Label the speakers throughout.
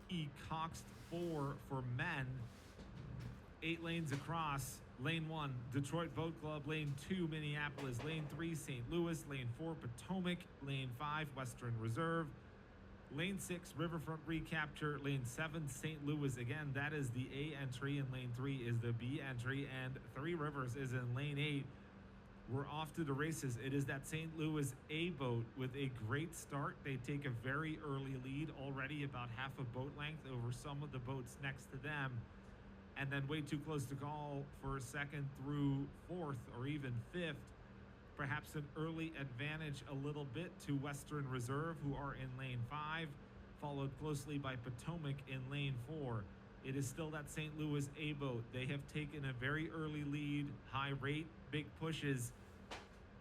Speaker 1: E. Coxed 4 for men. 8 lanes across. Lane 1, Detroit Boat Club. Lane 2, Minneapolis. Lane 3, St. Louis. Lane 4, Potomac. Lane 5, Western Reserve. Lane 6, Riverfront Recapture. Lane 7, St. Louis. Again, that is the A entry, and Lane 3 is the B entry, and Three Rivers is in Lane 8. We're off to the races. It is that St. Louis A boat with a great start. They take a very early lead, already about half a boat length over some of the boats next to them, and then way too close to call for second through fourth or even fifth. Perhaps an early advantage a little bit to Western Reserve, who are in Lane 5, followed closely by Potomac in Lane 4. It is still that St. Louis A boat. They have taken a very early lead, high rate, big pushes.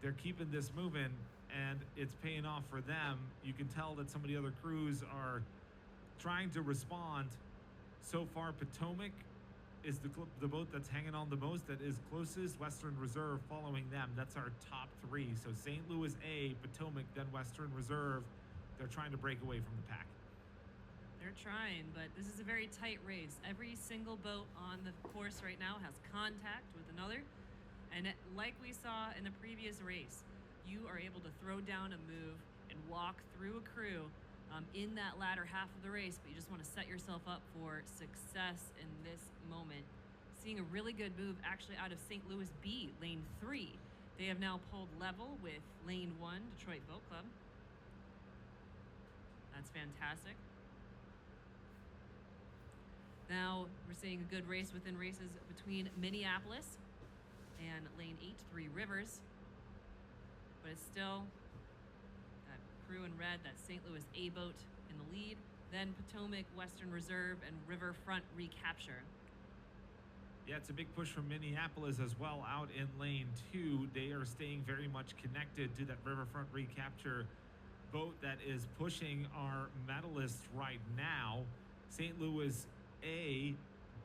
Speaker 1: They're keeping this moving, and it's paying off for them. You can tell that some of the other crews are trying to respond. So far, Potomac is the boat that's hanging on the most, that is closest. Western Reserve following them. That's our top 3. So St. Louis A, Potomac, then Western Reserve. They're trying to break away from the pack.
Speaker 2: They're trying, but this is a very tight race. Every single boat on the course right now has contact with another. And like we saw in the previous race, you are able to throw down a move and walk through a crew in that latter half of the race, but you just want to set yourself up for success in this moment. Seeing a really good move actually out of St. Louis B, Lane 3. They have now pulled level with Lane 1, Detroit Boat Club. That's fantastic. Now we're seeing a good race within races between Minneapolis and Lane 8, Three Rivers. But it's still that crew in red, that St. Louis A boat in the lead. Then Potomac, Western Reserve, and Riverfront Recapture.
Speaker 1: Yeah, it's a big push from Minneapolis as well out in Lane 2. They are staying very much connected to that Riverfront Recapture boat that is pushing our medalists right now. St. Louis A,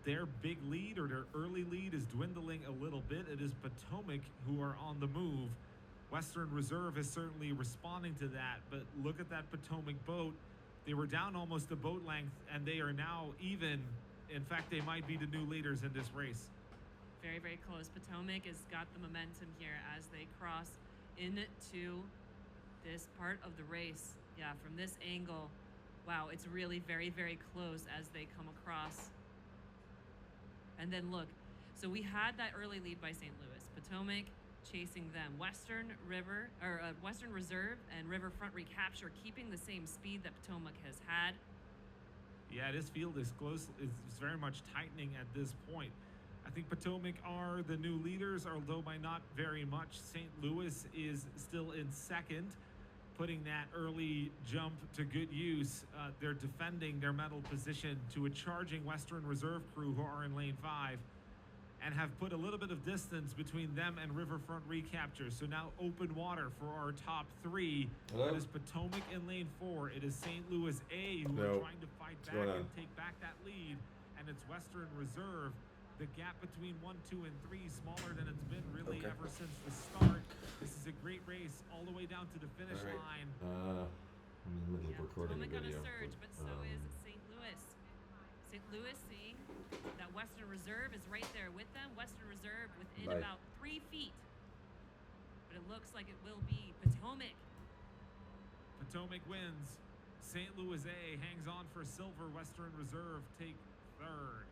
Speaker 1: their big lead, or their early lead, is dwindling a little bit. It is Potomac who are on the move. Western Reserve is certainly responding to that, but look at that Potomac boat. They were down almost a boat length, and they are now even. In fact, they might be the new leaders in this race.
Speaker 2: Very, very close. Potomac has got the momentum here as they cross into this part of the race. Yeah, from this angle, wow, it's really very, very close as they come across. And then look, so we had that early lead by St. Louis. Potomac chasing them. Western Reserve and Riverfront Recapture keeping the same speed that Potomac has had.
Speaker 1: Yeah, this field is close. It's very much tightening at this point. I think Potomac are the new leaders, although by not very much. St. Louis is still in second, putting that early jump to good use. They're defending their medal position to a charging Western Reserve crew who are in Lane 5 and have put a little bit of distance between them and Riverfront Recapture. So now open water for our top 3.
Speaker 3: Hello?
Speaker 1: It is Potomac in Lane 4. It is St. Louis A who are trying to fight back and take back that lead. And it's Western Reserve. The gap between 1, 2, and 3 smaller than it's been really ever since the start. This is a great race all the way down to the finish line.
Speaker 3: I'm in the middle of recording a
Speaker 2: Potomac
Speaker 3: video.
Speaker 2: on a surge, but so is St. Louis. St. Louis seeing that Western Reserve is right there with them. Western Reserve within about 3 feet. But it looks like it will be Potomac.
Speaker 1: Potomac wins. St. Louis A hangs on for silver. Western Reserve take third.